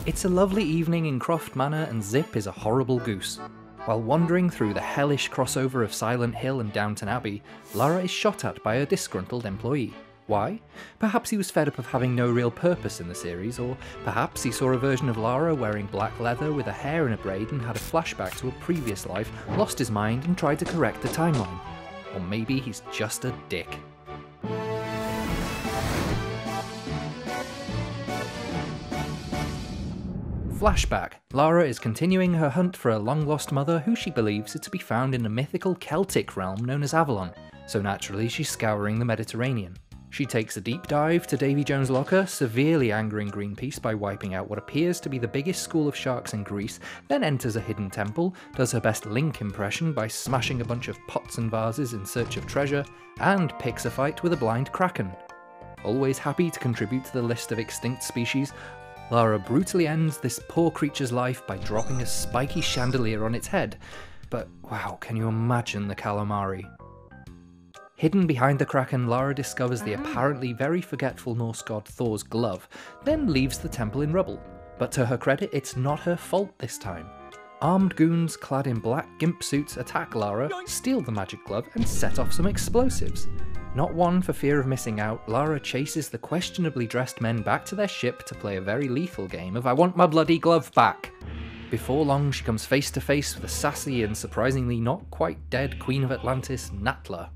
It's a lovely evening in Croft Manor and Zip is a horrible goose. While wandering through the hellish crossover of Silent Hill and Downton Abbey, Lara is shot at by a disgruntled employee. Why? Perhaps he was fed up of having no real purpose in the series, or perhaps he saw a version of Lara wearing black leather with her hair in a braid and had a flashback to a previous life, lost his mind and tried to correct the timeline. Or maybe he's just a dick. Flashback. Lara is continuing her hunt for a long-lost mother who she believes is to be found in the mythical Celtic realm known as Avalon, so naturally she's scouring the Mediterranean. She takes a deep dive to Davy Jones' locker, severely angering Greenpeace by wiping out what appears to be the biggest school of sharks in Greece, then enters a hidden temple, does her best Link impression by smashing a bunch of pots and vases in search of treasure, and picks a fight with a blind kraken. Always happy to contribute to the list of extinct species, Lara brutally ends this poor creature's life by dropping a spiky chandelier on its head. But wow, can you imagine the calamari? Hidden behind the kraken, Lara discovers the apparently very forgetful Norse god Thor's glove, then leaves the temple in rubble. But to her credit, it's not her fault this time. Armed goons clad in black gimp suits attack Lara, steal the magic glove, and set off some explosives. Not one for fear of missing out, Lara chases the questionably dressed men back to their ship to play a very lethal game of I want my bloody glove back. Before long, she comes face to face with the sassy and surprisingly not quite dead Queen of Atlantis, Natla.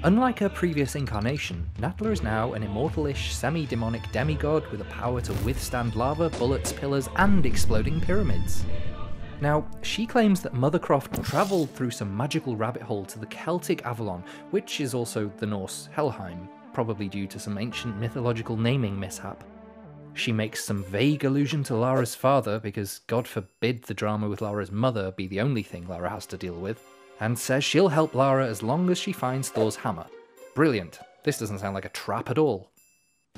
Unlike her previous incarnation, Natla is now an immortalish, semi-demonic demigod with the power to withstand lava, bullets, pillars, and exploding pyramids. Now, she claims that Mother Croft travelled through some magical rabbit hole to the Celtic Avalon, which is also the Norse Helheim, probably due to some ancient mythological naming mishap. She makes some vague allusion to Lara's father, because God forbid the drama with Lara's mother be the only thing Lara has to deal with, and says she'll help Lara as long as she finds Thor's hammer. Brilliant. This doesn't sound like a trap at all.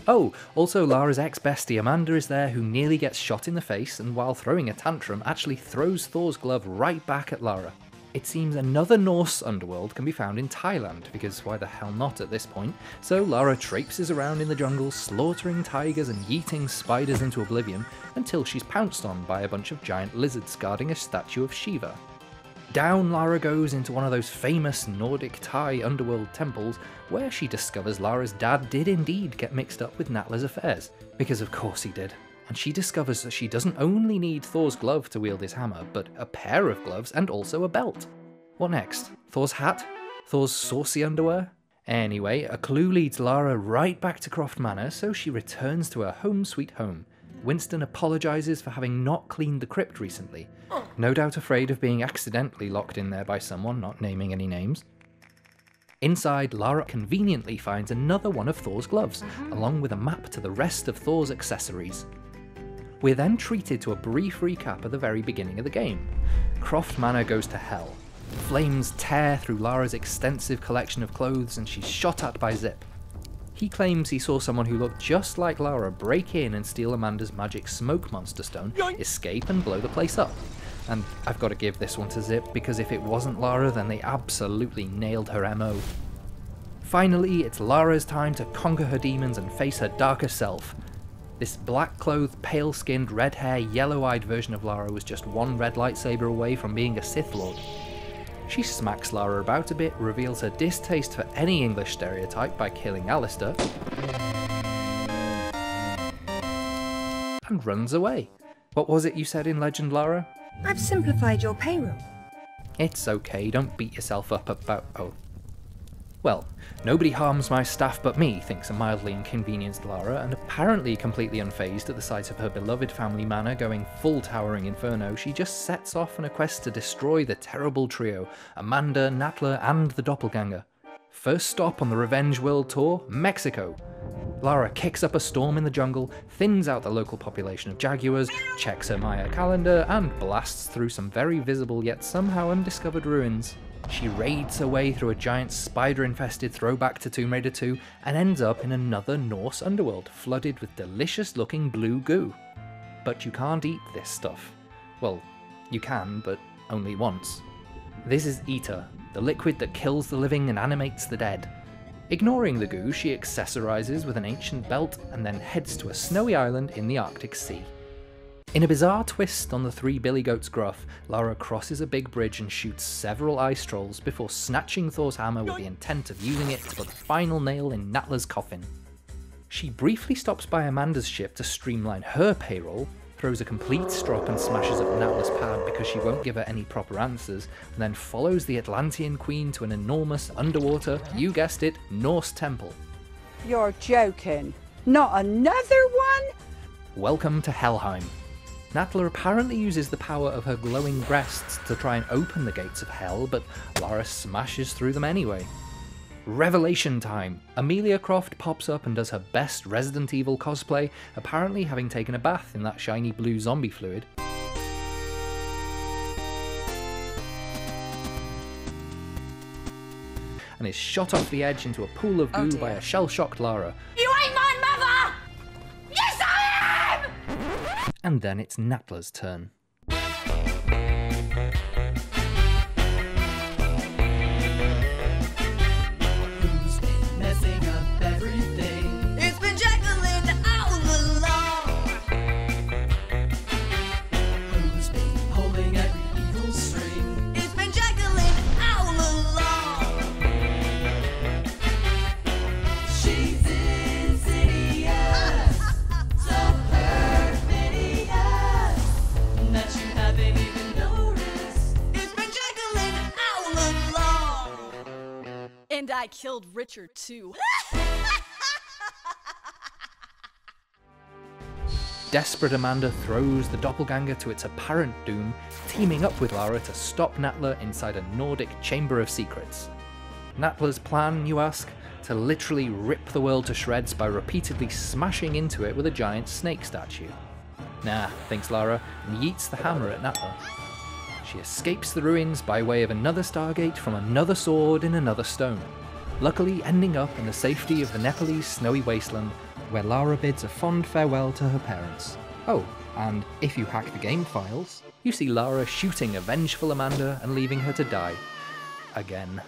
Oh, also Lara's ex-bestie Amanda is there, who nearly gets shot in the face and while throwing a tantrum actually throws Thor's glove right back at Lara. It seems another Norse underworld can be found in Thailand, because why the hell not at this point, so Lara traipses around in the jungle slaughtering tigers and yeeting spiders into oblivion until she's pounced on by a bunch of giant lizards guarding a statue of Shiva. Down Lara goes into one of those famous Nordic Thai underworld temples, where she discovers Lara's dad did indeed get mixed up with Natla's affairs, because of course he did. And she discovers that she doesn't only need Thor's glove to wield his hammer, but a pair of gloves and also a belt. What next? Thor's hat? Thor's saucy underwear? Anyway, a clue leads Lara right back to Croft Manor, so she returns to her home sweet home. Winston apologises for having not cleaned the crypt recently, no doubt afraid of being accidentally locked in there by someone, not naming any names. Inside, Lara conveniently finds another one of Thor's gloves, along with a map to the rest of Thor's accessories. We're then treated to a brief recap at the very beginning of the game. Croft Manor goes to hell. Flames tear through Lara's extensive collection of clothes and she's shot at by Zip. He claims he saw someone who looked just like Lara break in and steal Amanda's magic smoke monster stone, escape and blow the place up. And I've got to give this one to Zip, because if it wasn't Lara then they absolutely nailed her MO. Finally, it's Lara's time to conquer her demons and face her darker self. This black-clothed, pale-skinned, red-haired, yellow-eyed version of Lara was just one red lightsaber away from being a Sith Lord. She smacks Lara about a bit, reveals her distaste for any English stereotype by killing Alistair, and runs away. What was it you said in Legend, Lara? I've simplified your payroll. It's okay, don't beat yourself up about... oh. Well, nobody harms my staff but me, thinks a mildly inconvenienced Lara, and apparently completely unfazed at the sight of her beloved family manor going full towering inferno, she just sets off on a quest to destroy the terrible trio, Amanda, Natla, and the doppelganger. First stop on the Revenge World Tour, Mexico. Lara kicks up a storm in the jungle, thins out the local population of jaguars, checks her Maya calendar, and blasts through some very visible yet somehow undiscovered ruins. She raids her way through a giant spider-infested throwback to Tomb Raider 2 and ends up in another Norse underworld, flooded with delicious-looking blue goo. But you can't eat this stuff. Well, you can, but only once. This is Ether, the liquid that kills the living and animates the dead. Ignoring the goo, she accessorizes with an ancient belt and then heads to a snowy island in the Arctic Sea. In a bizarre twist on the Three Billy Goats gruff, Lara crosses a big bridge and shoots several ice trolls before snatching Thor's hammer with the intent of using it to put the final nail in Natla's coffin. She briefly stops by Amanda's ship to streamline her payroll, throws a complete strop and smashes up Natla's pad because she won't give her any proper answers, and then follows the Atlantean Queen to an enormous underwater, you guessed it, Norse temple. You're joking. Not another one? Welcome to Helheim. Natla apparently uses the power of her glowing breasts to try and open the gates of hell, but Lara smashes through them anyway. Revelation time! Amelia Croft pops up and does her best Resident Evil cosplay, apparently having taken a bath in that shiny blue zombie fluid. And is shot off the edge into a pool of goo by a shell-shocked Lara. You ain't my mother! Yes, I am! And then it's Natla's turn. Who's been messing up everything? It's been Jacqueline all along. Who's been pulling every evil string? It's been Jacqueline all along. She's insidious, so perfidious that you haven't even noticed. It's been Jacqueline all along. And I killed Richard too. Desperate Amanda throws the doppelganger to its apparent doom, teaming up with Lara to stop Natla inside a Nordic chamber of secrets. Natla's plan, you ask? To literally rip the world to shreds by repeatedly smashing into it with a giant snake statue. Nah, thinks Lara, and yeets the hammer at Natla. She escapes the ruins by way of another Stargate from another sword in another stone, luckily ending up in the safety of the Nepalese snowy wasteland, where Lara bids a fond farewell to her parents. Oh, and if you hack the game files, you see Lara shooting a vengeful Amanda and leaving her to die. Again.